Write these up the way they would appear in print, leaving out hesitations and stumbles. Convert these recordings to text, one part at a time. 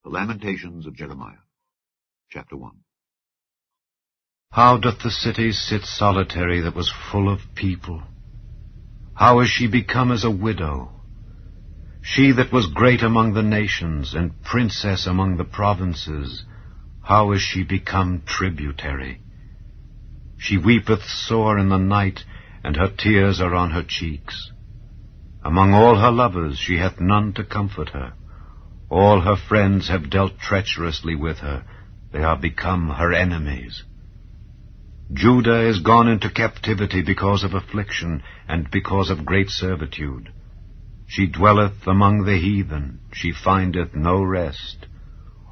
The Lamentations of Jeremiah, Chapter 1. How doth the city sit solitary that was full of people? How is she become as a widow? She that was great among the nations, and princess among the provinces, how is she become tributary? She weepeth sore in the night, and her tears are on her cheeks. Among all her lovers she hath none to comfort her. All her friends have dealt treacherously with her. They are become her enemies. Judah is gone into captivity because of affliction, and because of great servitude. She dwelleth among the heathen, she findeth no rest.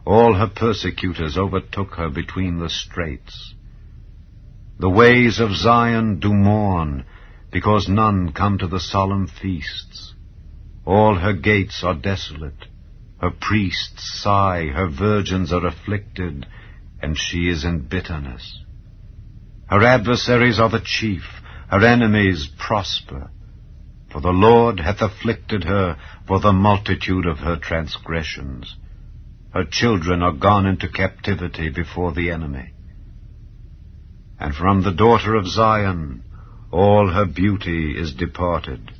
All her persecutors overtook her between the straits. The ways of Zion do mourn, because none come to the solemn feasts. All her gates are desolate. Her priests sigh, her virgins are afflicted, and she is in bitterness. Her adversaries are the chief, her enemies prosper. For the Lord hath afflicted her for the multitude of her transgressions. Her children are gone into captivity before the enemy. And from the daughter of Zion all her beauty is departed.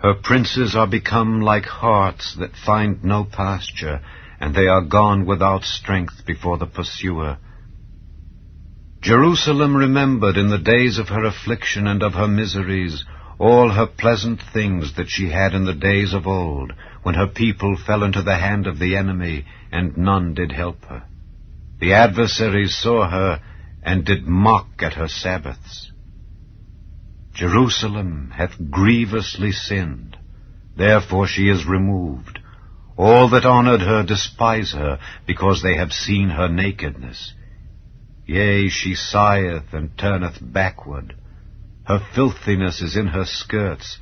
Her princes are become like harts that find no pasture, and they are gone without strength before the pursuer. Jerusalem remembered in the days of her affliction and of her miseries all her pleasant things that she had in the days of old, when her people fell into the hand of the enemy, and none did help her. The adversaries saw her, and did mock at her Sabbaths. Jerusalem hath grievously sinned, therefore she is removed. All that honored her despise her, because they have seen her nakedness. Yea, she sigheth and turneth backward. Her filthiness is in her skirts.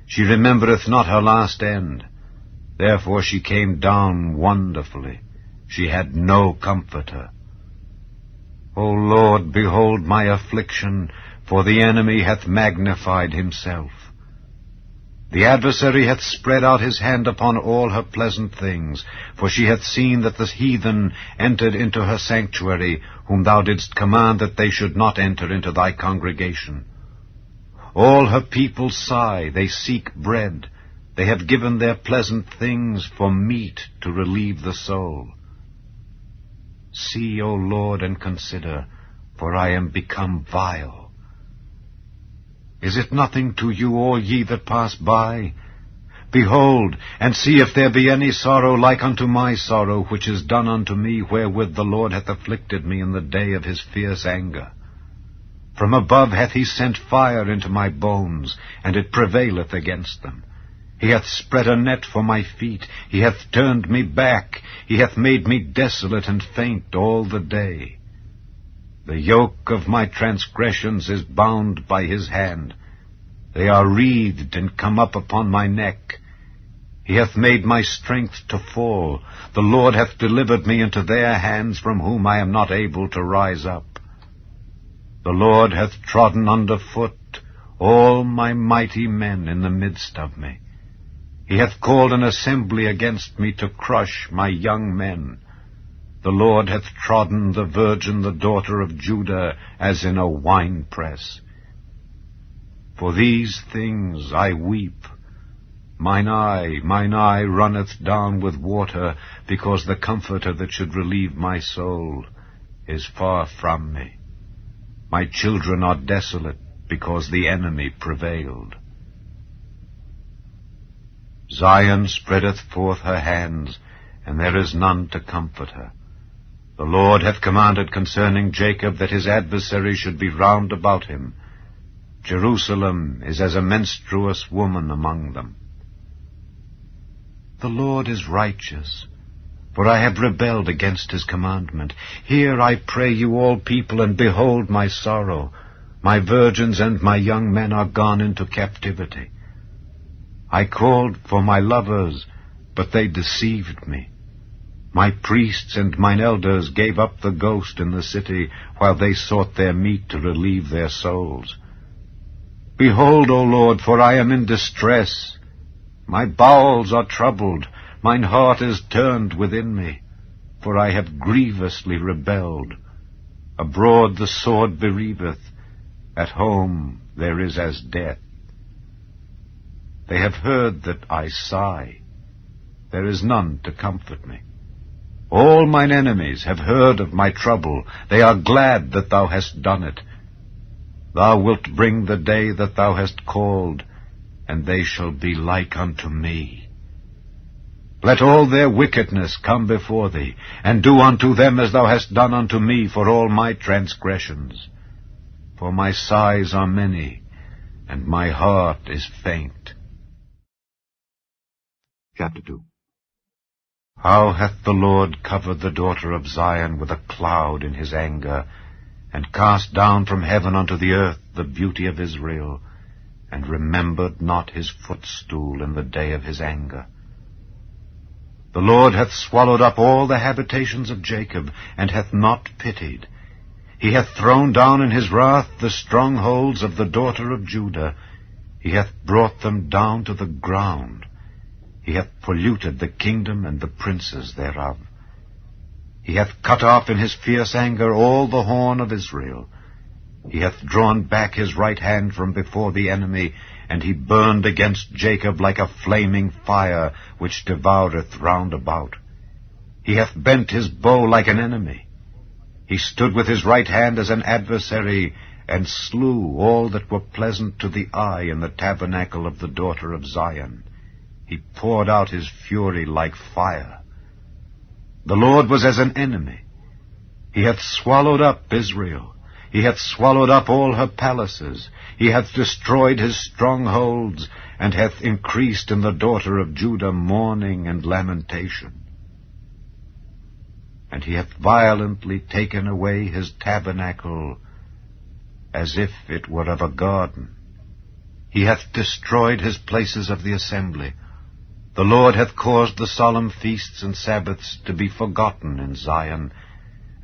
She remembereth not her last end. Therefore she came down wonderfully. She had no comforter. O Lord, behold my affliction, for the enemy hath magnified himself. The adversary hath spread out his hand upon all her pleasant things, for she hath seen that the heathen entered into her sanctuary, whom thou didst command that they should not enter into thy congregation. All her people sigh, they seek bread. They have given their pleasant things for meat to relieve the soul. See, O Lord, and consider, for I am become vile. Is it nothing to you, all ye that pass by? Behold, and see if there be any sorrow like unto my sorrow, which is done unto me, wherewith the Lord hath afflicted me in the day of his fierce anger. From above hath he sent fire into my bones, and it prevaileth against them. He hath spread a net for my feet, he hath turned me back, he hath made me desolate and faint all the day. The yoke of my transgressions is bound by his hand. They are wreathed and come up upon my neck. He hath made my strength to fall. The Lord hath delivered me into their hands, from whom I am not able to rise up. The Lord hath trodden under foot all my mighty men in the midst of me. He hath called an assembly against me to crush my young men. The Lord hath trodden the virgin, the daughter of Judah, as in a winepress. For these things I weep. Mine eye runneth down with water, because the Comforter that should relieve my soul is far from me. My children are desolate, because the enemy prevailed. Zion spreadeth forth her hands, and there is none to comfort her. The Lord hath commanded concerning Jacob that his adversary should be round about him. Jerusalem is as a menstruous woman among them. The Lord is righteous, for I have rebelled against his commandment. Hear, I pray you, all people, and behold my sorrow. My virgins and my young men are gone into captivity. I called for my lovers, but they deceived me. My priests and mine elders gave up the ghost in the city, while they sought their meat to relieve their souls. Behold, O Lord, for I am in distress. My bowels are troubled, mine heart is turned within me. for I have grievously rebelled. Abroad the sword bereaveth, at home there is as death. They have heard that I sigh, there is none to comfort me. All mine enemies have heard of my trouble, they are glad that thou hast done it. Thou wilt bring the day that thou hast called, and they shall be like unto me. Let all their wickedness come before thee, and do unto them as thou hast done unto me for all my transgressions. For my sighs are many, and my heart is faint. Chapter 2. How hath the Lord covered the daughter of Zion with a cloud in his anger, and cast down from heaven unto the earth the beauty of Israel, and remembered not his footstool in the day of his anger. The Lord hath swallowed up all the habitations of Jacob, and hath not pitied. He hath thrown down in his wrath the strongholds of the daughter of Judah. He hath brought them down to the ground. He hath polluted the kingdom and the princes thereof. He hath cut off in his fierce anger all the horn of Israel. He hath drawn back his right hand from before the enemy, and he burned against Jacob like a flaming fire, which devoureth round about. He hath bent his bow like an enemy. He stood with his right hand as an adversary, and slew all that were pleasant to the eye in the tabernacle of the daughter of Zion. He poured out his fury like fire. The Lord was as an enemy. He hath swallowed up Israel. He hath swallowed up all her palaces. He hath destroyed his strongholds, and hath increased in the daughter of Judah mourning and lamentation. And he hath violently taken away his tabernacle, as if it were of a garden. He hath destroyed his places of the assembly. The Lord hath caused the solemn feasts and Sabbaths to be forgotten in Zion,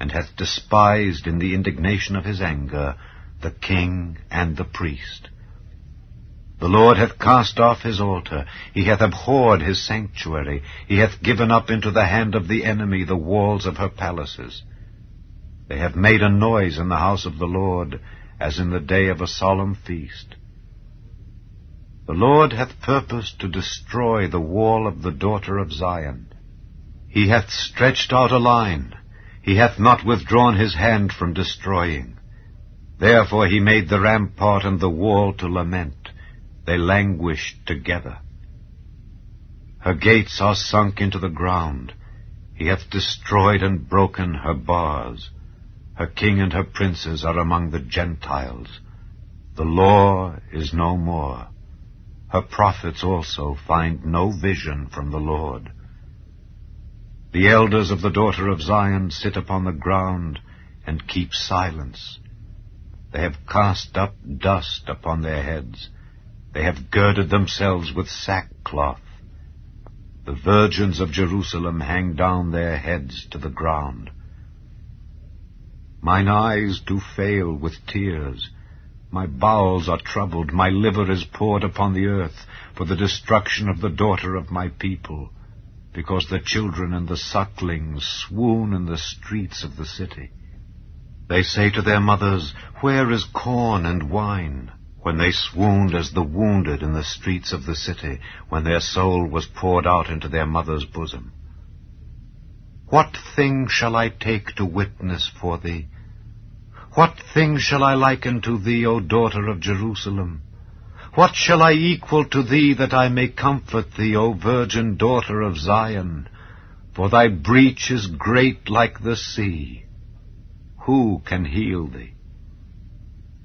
and hath despised in the indignation of his anger the king and the priest. The Lord hath cast off his altar. He hath abhorred his sanctuary. He hath given up into the hand of the enemy the walls of her palaces. They have made a noise in the house of the Lord, as in the day of a solemn feast. The Lord hath purposed to destroy the wall of the daughter of Zion. He hath stretched out a line. He hath not withdrawn his hand from destroying. Therefore he made the rampart and the wall to lament. They languished together. Her gates are sunk into the ground. He hath destroyed and broken her bars. Her king and her princes are among the Gentiles. The law is no more. Her prophets also find no vision from the Lord. The elders of the daughter of Zion sit upon the ground and keep silence. They have cast up dust upon their heads. They have girded themselves with sackcloth. The virgins of Jerusalem hang down their heads to the ground. Mine eyes do fail with tears. My bowels are troubled. My liver is poured upon the earth for the destruction of the daughter of my people, because the children and the sucklings swoon in the streets of the city. They say to their mothers, Where is corn and wine? When they swooned as the wounded in the streets of the city, when their soul was poured out into their mother's bosom. What thing shall I take to witness for thee? What thing shall I liken to thee, O daughter of Jerusalem? What shall I equal to thee, that I may comfort thee, O virgin daughter of Zion? For thy breach is great like the sea. Who can heal thee?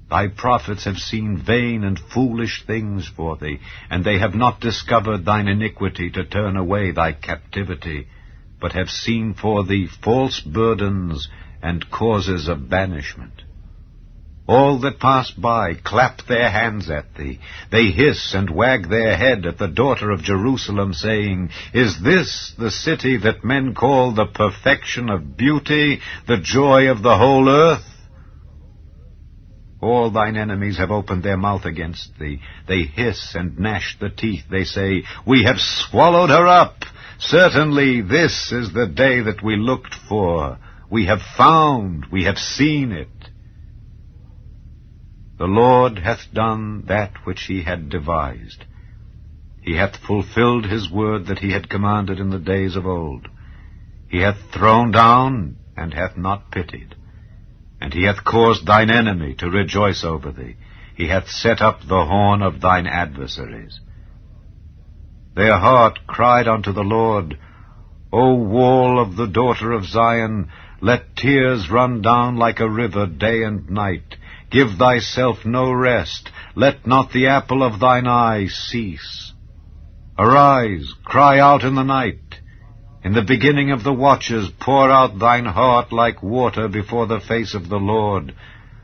Thy prophets have seen vain and foolish things for thee, and they have not discovered thine iniquity to turn away thy captivity, but have seen for thee false burdens and causes of banishment. All that pass by clap their hands at thee. They hiss and wag their head at the daughter of Jerusalem, saying, Is this the city that men call the perfection of beauty, the joy of the whole earth? All thine enemies have opened their mouth against thee. They hiss and gnash the teeth. They say, We have swallowed her up. Certainly this is the day that we looked for. We have found, we have seen it. The Lord hath done that which he had devised. He hath fulfilled his word that he had commanded in the days of old. He hath thrown down, and hath not pitied. And he hath caused thine enemy to rejoice over thee. He hath set up the horn of thine adversaries. Their heart cried unto the Lord, O wall of the daughter of Zion, let tears run down like a river day and night. Give thyself no rest. Let not the apple of thine eye cease. Arise, cry out in the night. In the beginning of the watches pour out thine heart like water before the face of the Lord.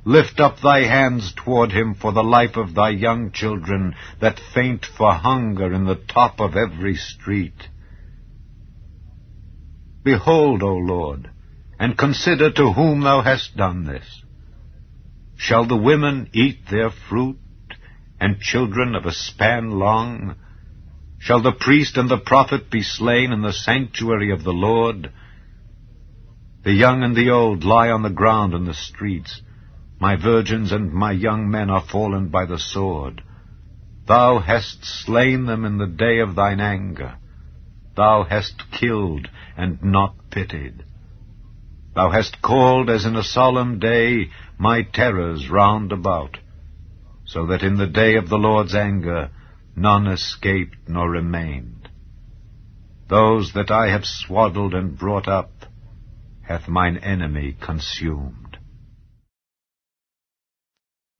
Lift up thy hands toward him for the life of thy young children that faint for hunger in the top of every street. Behold, O Lord, and consider to whom thou hast done this. Shall the women eat their fruit, and children of a span long? Shall the priest and the prophet be slain in the sanctuary of the Lord? The young and the old lie on the ground in the streets. My virgins and my young men are fallen by the sword. Thou hast slain them in the day of thine anger. Thou hast killed and not pitied. Thou hast called as in a solemn day my terrors round about, so that in the day of the Lord's anger none escaped nor remained. Those that I have swaddled and brought up hath mine enemy consumed.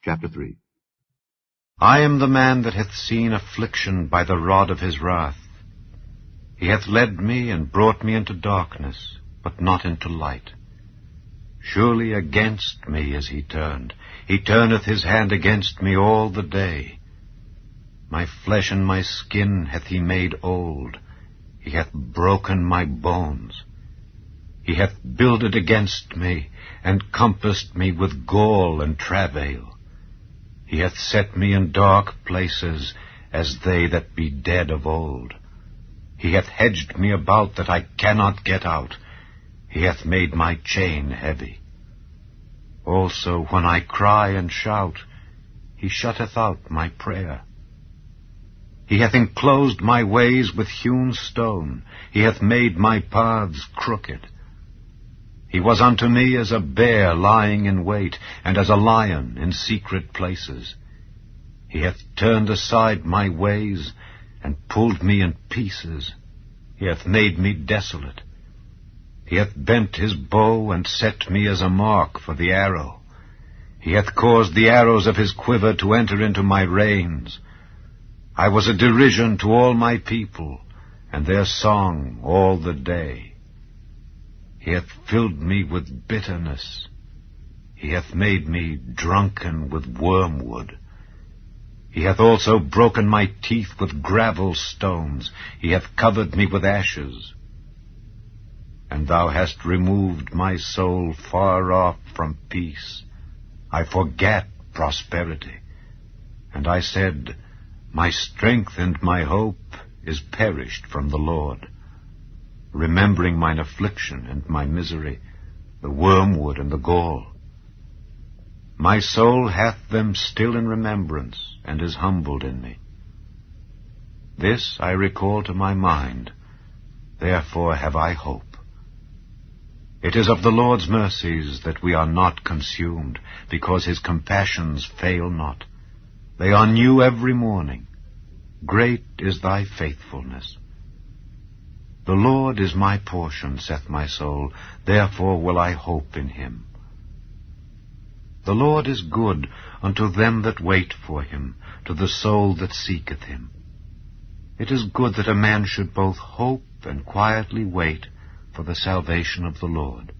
Chapter 3. I am the man that hath seen affliction by the rod of his wrath. He hath led me and brought me into darkness, but not into light. Surely against me is he turned. He turneth his hand against me all the day. My flesh and my skin hath he made old. He hath broken my bones. He hath builded against me, and compassed me with gall and travail. He hath set me in dark places, as they that be dead of old. He hath hedged me about that I cannot get out. He hath made my chain heavy. Also, when I cry and shout, he shutteth out my prayer. He hath enclosed my ways with hewn stone. He hath made my paths crooked. He was unto me as a bear lying in wait, and as a lion in secret places. He hath turned aside my ways, and pulled me in pieces. He hath made me desolate. He hath bent his bow, and set me as a mark for the arrow. He hath caused the arrows of his quiver to enter into my reins. I was a derision to all my people, and their song all the day. He hath filled me with bitterness. He hath made me drunken with wormwood. He hath also broken my teeth with gravel stones. He hath covered me with ashes. And thou hast removed my soul far off from peace. I forgat prosperity. And I said, my strength and my hope is perished from the Lord. Remembering mine affliction and my misery, the wormwood and the gall. My soul hath them still in remembrance, and is humbled in me. This I recall to my mind, therefore have I hope. It is of the Lord's mercies that we are not consumed, because his compassions fail not. They are new every morning. Great is thy faithfulness. The Lord is my portion, saith my soul, therefore will I hope in him. The Lord is good unto them that wait for him, to the soul that seeketh him. It is good that a man should both hope and quietly wait for the salvation of the Lord.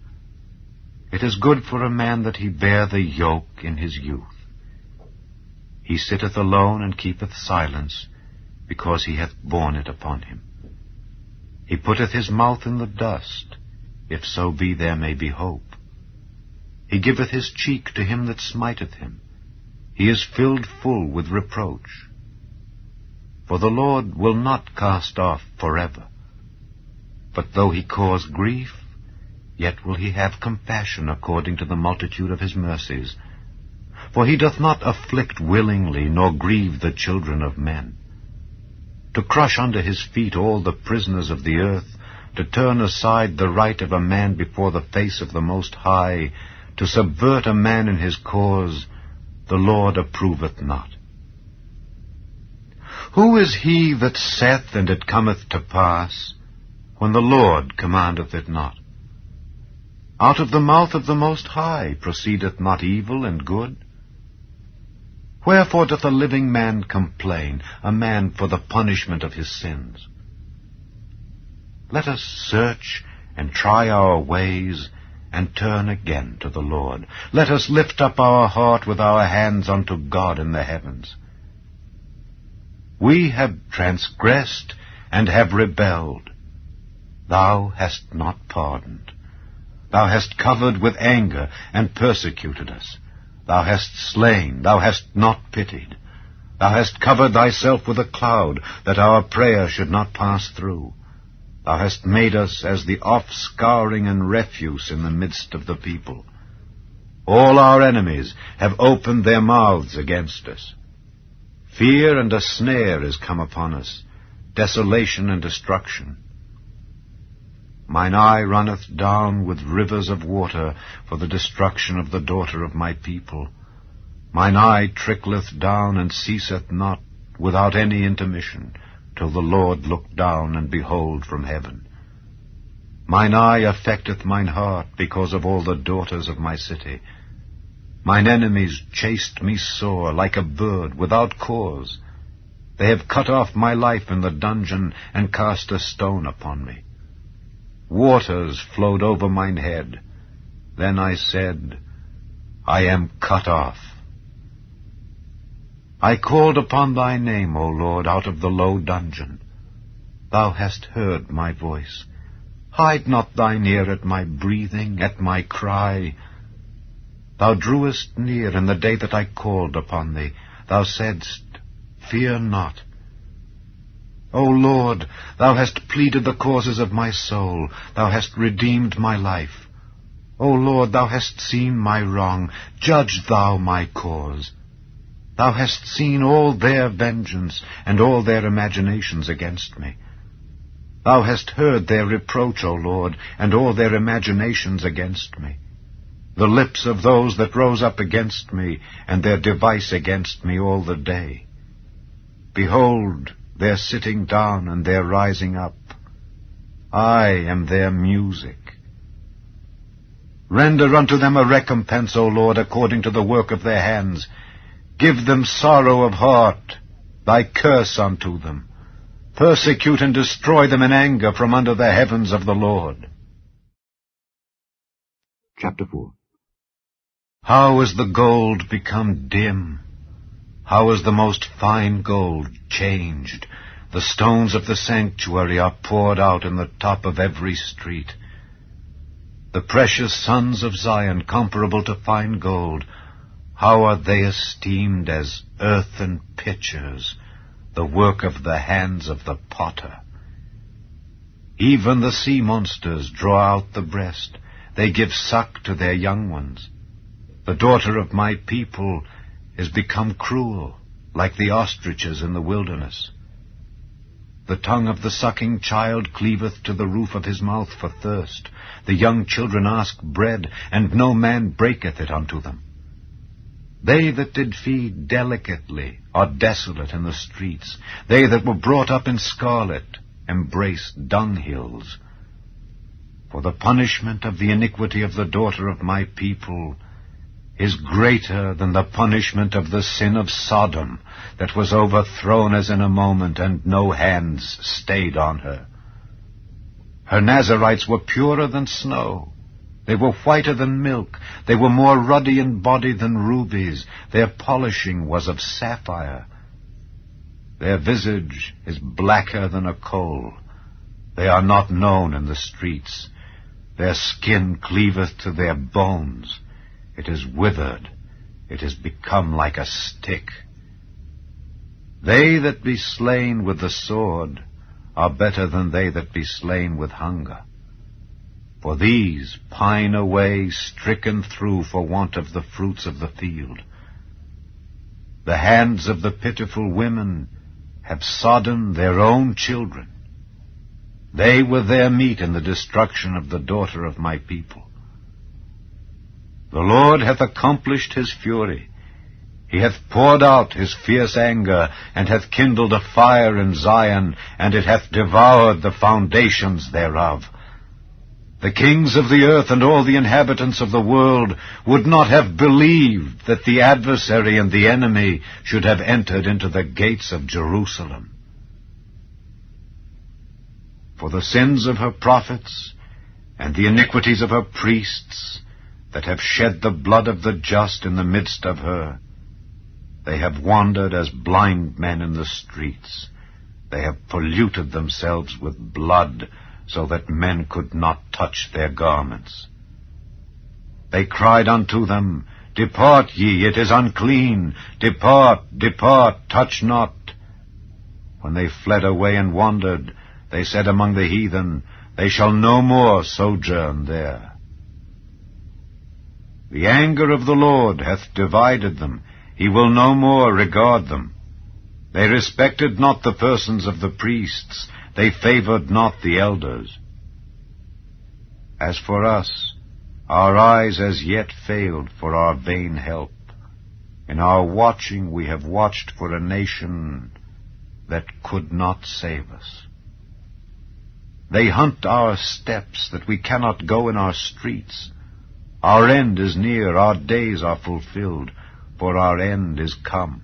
It is good for a man that he bear the yoke in his youth. He sitteth alone and keepeth silence, because he hath borne it upon him. He putteth his mouth in the dust, if so be there may be hope. He giveth his cheek to him that smiteth him. He is filled full with reproach. For the Lord will not cast off forever. But though he cause grief, yet will he have compassion according to the multitude of his mercies. For he doth not afflict willingly, nor grieve the children of men. To crush under his feet all the prisoners of the earth, to turn aside the right of a man before the face of the Most High, to subvert a man in his cause, the Lord approveth not. Who is he that saith, and it cometh to pass, when the Lord commandeth it not? Out of the mouth of the Most High proceedeth not evil and good? Wherefore doth a living man complain, a man for the punishment of his sins? Let us search and try our ways, and turn again to the Lord. Let us lift up our heart with our hands unto God in the heavens. We have transgressed and have rebelled. Thou hast not pardoned. Thou hast covered with anger and persecuted us. Thou hast slain, thou hast not pitied. Thou hast covered thyself with a cloud, that our prayer should not pass through. Thou hast made us as the offscouring and refuse in the midst of the people. All our enemies have opened their mouths against us. Fear and a snare is come upon us, desolation and destruction. Mine eye runneth down with rivers of water for the destruction of the daughter of my people. Mine eye trickleth down and ceaseth not without any intermission, till the Lord look down and behold from heaven. Mine eye affecteth mine heart because of all the daughters of my city. Mine enemies chased me sore like a bird without cause. They have cut off my life in the dungeon and cast a stone upon me. Waters flowed over mine head. Then I said, I am cut off. I called upon thy name, O Lord, out of the low dungeon. Thou hast heard my voice. Hide not thine ear at my breathing, at my cry. Thou drewest near in the day that I called upon thee. Thou saidst, Fear not. O Lord, thou hast pleaded the causes of my soul. Thou hast redeemed my life. O Lord, thou hast seen my wrong. Judge thou my cause. Thou hast seen all their vengeance and all their imaginations against me. Thou hast heard their reproach, O Lord, and all their imaginations against me. The lips of those that rose up against me, and their device against me all the day. Behold, their sitting down and their rising up. I am their music. Render unto them a recompense, O Lord, according to the work of their hands. Give them sorrow of heart, thy curse unto them. Persecute and destroy them in anger from under the heavens of the Lord. Chapter 4. How is the gold become dim? How is the most fine gold changed? The stones of the sanctuary are poured out in the top of every street. The precious sons of Zion, comparable to fine gold, how are they esteemed as earthen pitchers, the work of the hands of the potter. Even the sea monsters draw out the breast. They give suck to their young ones. The daughter of my people is become cruel, like the ostriches in the wilderness. The tongue of the sucking child cleaveth to the roof of his mouth for thirst. The young children ask bread, and no man breaketh it unto them. They that did feed delicately are desolate in the streets. They that were brought up in scarlet embrace dunghills. For the punishment of the iniquity of the daughter of my people is greater than the punishment of the sin of Sodom, that was overthrown as in a moment, and no hands stayed on her. Her Nazarites were purer than snow. They were whiter than milk. They were more ruddy in body than rubies. Their polishing was of sapphire. Their visage is blacker than a coal. They are not known in the streets. Their skin cleaveth to their bones. It is withered. It is become like a stick. They that be slain with the sword are better than they that be slain with hunger. For these pine away, stricken through for want of the fruits of the field. The hands of the pitiful women have sodden their own children. They were their meat in the destruction of the daughter of my people. The Lord hath accomplished his fury. He hath poured out his fierce anger, and hath kindled a fire in Zion, and it hath devoured the foundations thereof. The kings of the earth and all the inhabitants of the world would not have believed that the adversary and the enemy should have entered into the gates of Jerusalem. For the sins of her prophets and the iniquities of her priests that have shed the blood of the just in the midst of her, they have wandered as blind men in the streets. They have polluted themselves with blood, so that men could not touch their garments. They cried unto them, Depart ye, it is unclean. Depart, depart, touch not. When they fled away and wandered, they said among the heathen, They shall no more sojourn there. The anger of the Lord hath divided them. He will no more regard them. They respected not the persons of the priests. They favored not the elders. As for us, our eyes as yet failed for our vain help. In our watching we have watched for a nation that could not save us. They hunt our steps, that we cannot go in our streets. Our end is near, our days are fulfilled, for our end is come.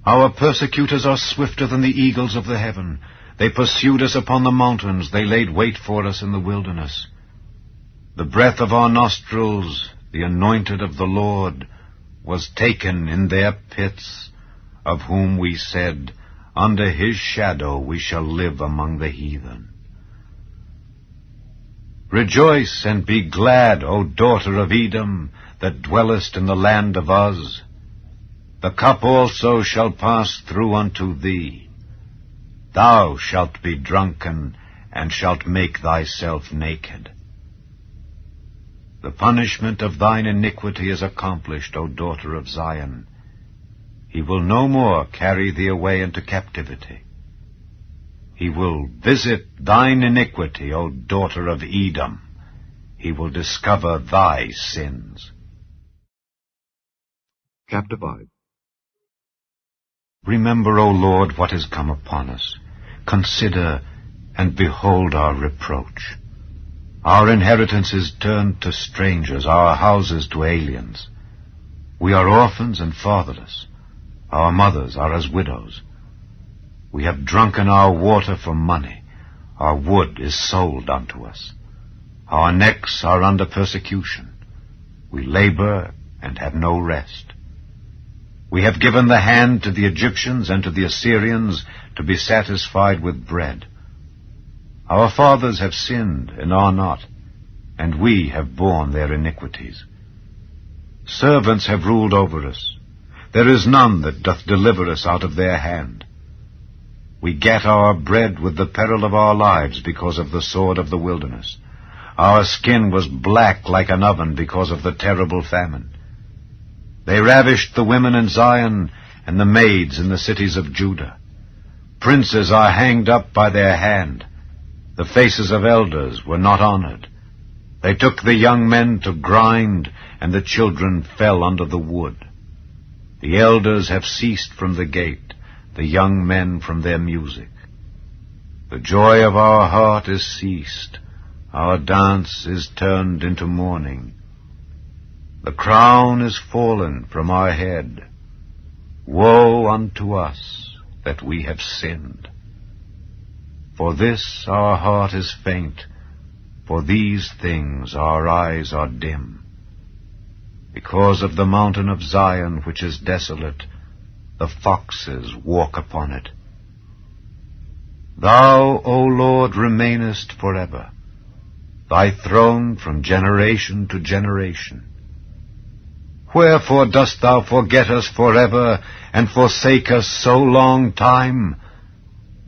Our persecutors are swifter than the eagles of the heaven. They pursued us upon the mountains. They laid wait for us in the wilderness. The breath of our nostrils, the anointed of the Lord, was taken in their pits, of whom we said, Under his shadow we shall live among the heathen. Rejoice and be glad, O daughter of Edom, that dwellest in the land of Uz. The cup also shall pass through unto thee. Thou shalt be drunken, and shalt make thyself naked. The punishment of thine iniquity is accomplished, O daughter of Zion. He will no more carry thee away into captivity. He will visit thine iniquity, O daughter of Edom. He will discover thy sins. Chapter 5. Remember, O Lord, what is come upon us. Consider and behold our reproach. Our inheritance is turned to strangers, our houses to aliens. We are orphans and fatherless. Our mothers are as widows. We have drunken our water for money. Our wood is sold unto us. Our necks are under persecution. We labor and have no rest. We have given the hand to the Egyptians and to the Assyrians to be satisfied with bread. Our fathers have sinned and are not, and we have borne their iniquities. Servants have ruled over us. There is none that doth deliver us out of their hand. We get our bread with the peril of our lives because of the sword of the wilderness. Our skin was black like an oven because of the terrible famine. They ravished the women in Zion and the maids in the cities of Judah. Princes are hanged up by their hand. The faces of elders were not honored. They took the young men to grind, and the children fell under the wood. The elders have ceased from the gate, the young men from their music. The joy of our heart is ceased. Our dance is turned into mourning. The crown is fallen from our head. Woe unto us that we have sinned. For this our heart is faint. For these things our eyes are dim. Because of the mountain of Zion which is desolate, the foxes walk upon it. Thou, O Lord, remainest forever, thy throne from generation to generation. Wherefore dost thou forget us forever, and forsake us so long time?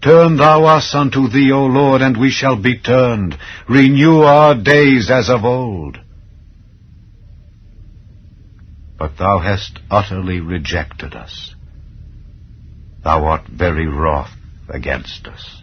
Turn thou us unto thee, O Lord, and we shall be turned. Renew our days as of old. But thou hast utterly rejected us. Thou art very wroth against us.